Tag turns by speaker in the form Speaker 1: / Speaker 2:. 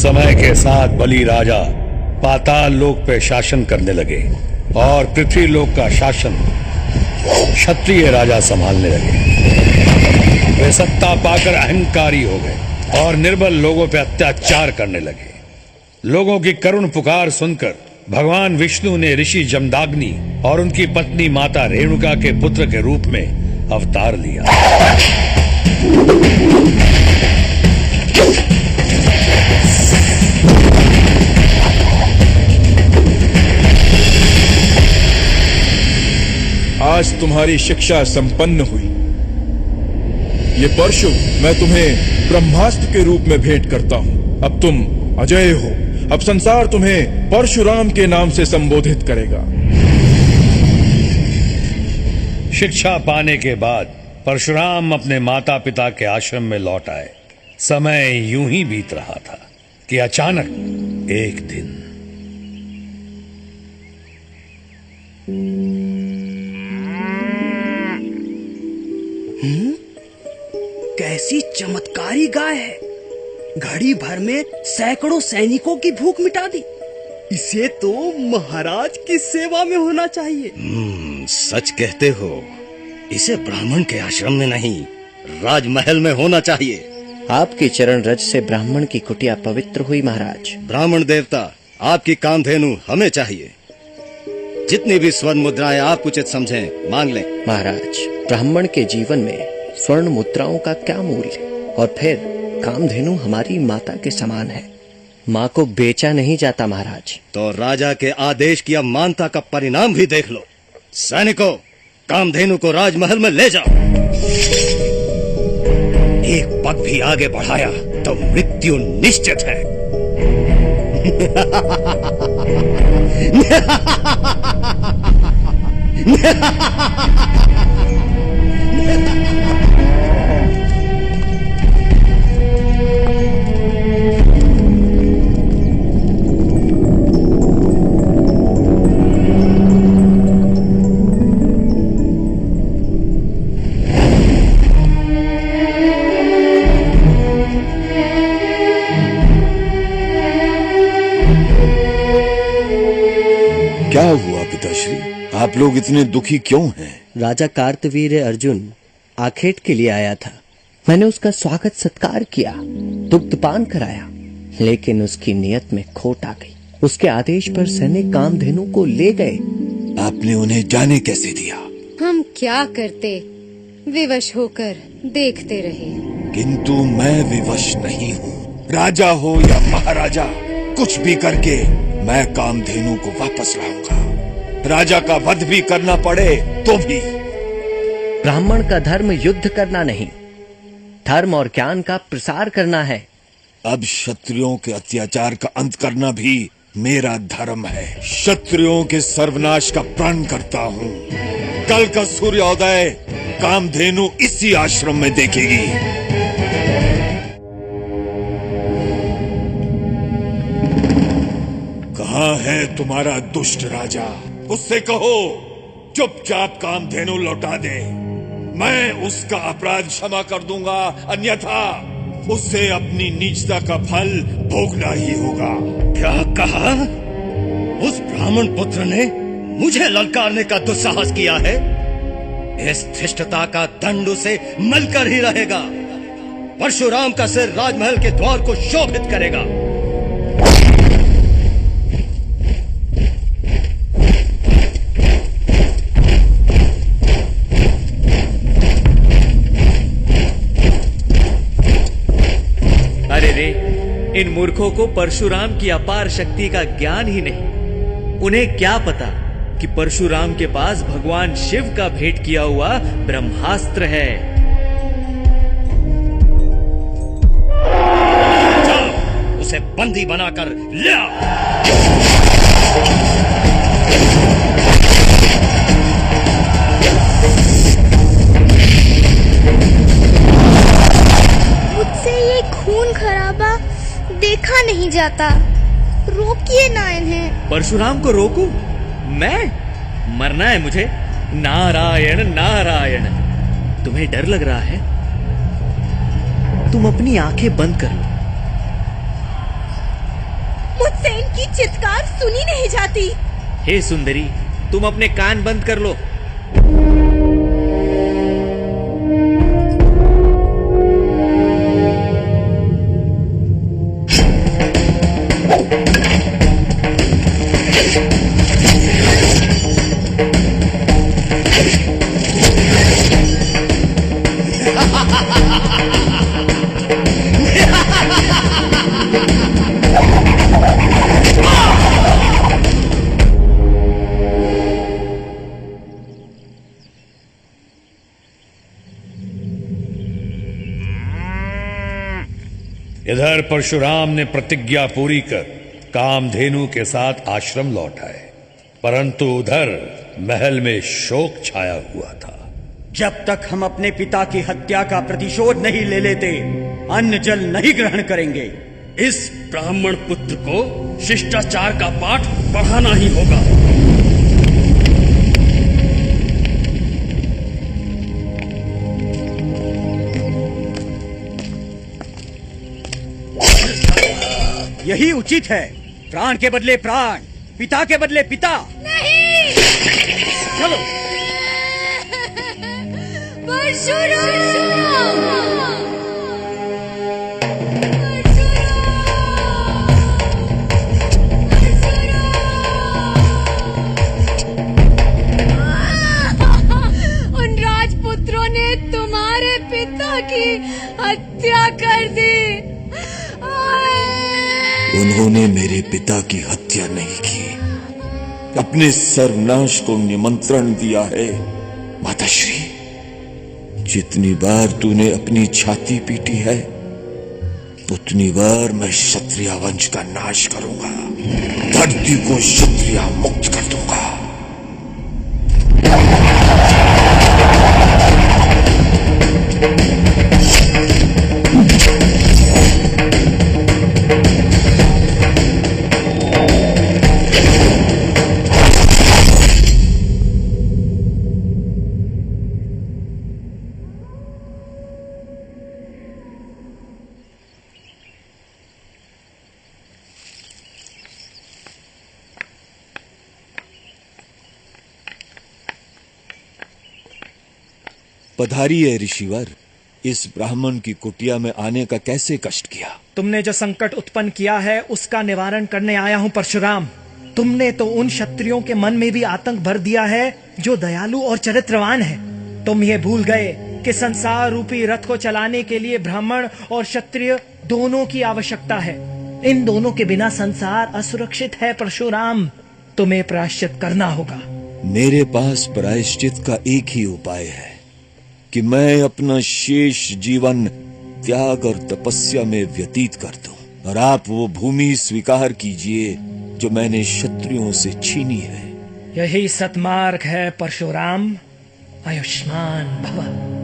Speaker 1: समय के साथ बलि राजा पाताल लोक पे शासन करने लगे और पृथ्वी लोक का शासन क्षत्रिय राजा संभालने लगे। वे सत्ता पाकर अहंकारी हो गए और निर्बल लोगों पे अत्याचार करने लगे। लोगों की करुण पुकार सुनकर भगवान विष्णु ने ऋषि जमदाग्नि और उनकी पत्नी माता रेणुका के पुत्र के रूप में अवतार लिया।
Speaker 2: आज तुम्हारी शिक्षा संपन्न हुई। ये परशु मैं तुम्हें ब्रह्मास्त्र के रूप में भेंट करता हूँ। अब तुम अजय हो। अब संसार तुम्हें परशुराम के नाम से संबोधित करेगा।
Speaker 1: शिक्षा पाने के बाद परशुराम अपने माता पिता के आश्रम में लौट आए। समय यूं ही बीत रहा था कि अचानक एक दिन
Speaker 3: कैसी चमत्कारी गाय है। घड़ी भर में सैकड़ों सैनिकों की भूख मिटा दी। इसे तो महाराज की सेवा में होना चाहिए।
Speaker 4: सच कहते हो। इसे ब्राह्मण के आश्रम में नहीं, राजमहल में होना चाहिए।
Speaker 5: आपके चरण रज से ब्राह्मण की कुटिया पवित्र हुई महाराज।
Speaker 4: ब्राह्मण देवता, आपकी कामधेनु हमें चाहिए। जितनी भी स्वर्ण मुद्राएं आप उचित समझें मांग लें।
Speaker 5: महाराज, ब्राह्मण के जीवन में स्वर्ण मुद्राओं का क्या मूल्य, और फिर कामधेनु हमारी माता के समान है। माँ को बेचा नहीं जाता महाराज।
Speaker 4: तो राजा के आदेश की अमानता का परिणाम भी देख लो। सैनिकों, कामधेनु को राजमहल में ले जाओ। एक पग भी आगे बढ़ाया तो मृत्यु निश्चित है।
Speaker 6: क्या हुआ पिताश्री? आप लोग इतने दुखी क्यों हैं?
Speaker 5: राजा कार्तवीर्य अर्जुन आखेट के लिए आया था। मैंने उसका स्वागत सत्कार किया, दुग्धपान कराया, लेकिन उसकी नियत में खोट आ गई। उसके आदेश पर सैनिक कामधेनु को ले गए।
Speaker 6: आपने उन्हें जाने कैसे दिया?
Speaker 7: हम क्या करते, विवश होकर देखते रहे।
Speaker 6: किंतु मैं विवश नहीं हूँ। राजा हो या महाराजा, कुछ भी करके मैं कामधेनु को वापस लाऊंगा। राजा का वध भी करना पड़े तो भी।
Speaker 5: ब्राह्मण का धर्म युद्ध करना नहीं, धर्म और ज्ञान का प्रसार करना है।
Speaker 6: अब क्षत्रियों के अत्याचार का अंत करना भी मेरा धर्म है। क्षत्रियों के सर्वनाश का प्रण करता हूँ। कल का सूर्योदय कामधेनु इसी आश्रम में देखेगी। कहाँ है तुम्हारा दुष्ट राजा? उससे कहो चुपचाप कामधेनु लौटा दे। मैं उसका अपराध क्षमा कर दूंगा, अन्यथा उसे अपनी नीचता का फल भोगना ही होगा।
Speaker 4: क्या कहा? उस ब्राह्मण पुत्र ने मुझे ललकारने का दुस्साहस किया है। इस धृष्टता का दंड उसे मिलकर ही रहेगा। परशुराम का सिर राजमहल के द्वार को शोभित करेगा।
Speaker 8: अरे रे, इन मूर्खों को परशुराम की अपार शक्ति का ज्ञान ही नहीं। उन्हें क्या पता कि परशुराम के पास भगवान शिव का भेंट किया हुआ ब्रह्मास्त्र है।
Speaker 4: जाओ, उसे बंदी बनाकर ले आओ।
Speaker 9: खून खराबा देखा नहीं जाता, रोकिए ना इन्हें।
Speaker 8: परशुराम को रोकूं? मैं? मरना है मुझे? नारायण नारायण। तुम्हें डर लग रहा है? तुम अपनी आंखें बंद कर लो।
Speaker 9: मेरी चित्कार सुनी नहीं जाती।
Speaker 8: हे सुंदरी, तुम अपने कान बंद कर लो।
Speaker 1: इधर परशुराम ने प्रतिज्ञा पूरी कर कामधेनु के साथ आश्रम लौट आए, परंतु उधर महल में शोक छाया हुआ था।
Speaker 3: जब तक हम अपने पिता की हत्या का प्रतिशोध नहीं ले लेते, अन्न जल नहीं ग्रहण करेंगे।
Speaker 4: इस ब्राह्मण पुत्र को शिष्टाचार का पाठ पढ़ाना ही होगा।
Speaker 3: यही उचित है। प्राण के बदले प्राण, पिता के बदले पिता।
Speaker 9: नहीं।
Speaker 3: चलो।
Speaker 7: उन राजपुत्रों ने तुम्हारे पिता की हत्या कर दी।
Speaker 6: उन्होंने मेरे पिता की हत्या नहीं की, अपने सर्वनाश को निमंत्रण दिया है। माताश्री, जितनी बार तूने अपनी छाती पीटी है, उतनी बार मैं क्षत्रिय वंश का नाश करूंगा, धरती को क्षत्रिय मुक्त कर दूंगा।
Speaker 2: पधारिए ऋषिवर। इस ब्राह्मण की कुटिया में आने का कैसे कष्ट किया?
Speaker 10: तुमने जो संकट उत्पन्न किया है उसका निवारण करने आया हूँ परशुराम। तुमने तो उन क्षत्रियों के मन में भी आतंक भर दिया है जो दयालु और चरित्रवान है। तुम ये भूल गए कि संसार रूपी रथ को चलाने के लिए ब्राह्मण और क्षत्रिय दोनों की आवश्यकता है। इन दोनों के बिना संसार असुरक्षित है परशुराम। तुम्हें प्रायश्चित करना होगा।
Speaker 2: मेरे पास प्रायश्चित का एक ही उपाय है कि मैं अपना शेष जीवन त्याग और तपस्या में व्यतीत कर दूं, और आप वो भूमि स्वीकार कीजिए जो मैंने क्षत्रियों से छीनी है।
Speaker 10: यही सतमार्ग है परशुराम। आयुष्मान भव।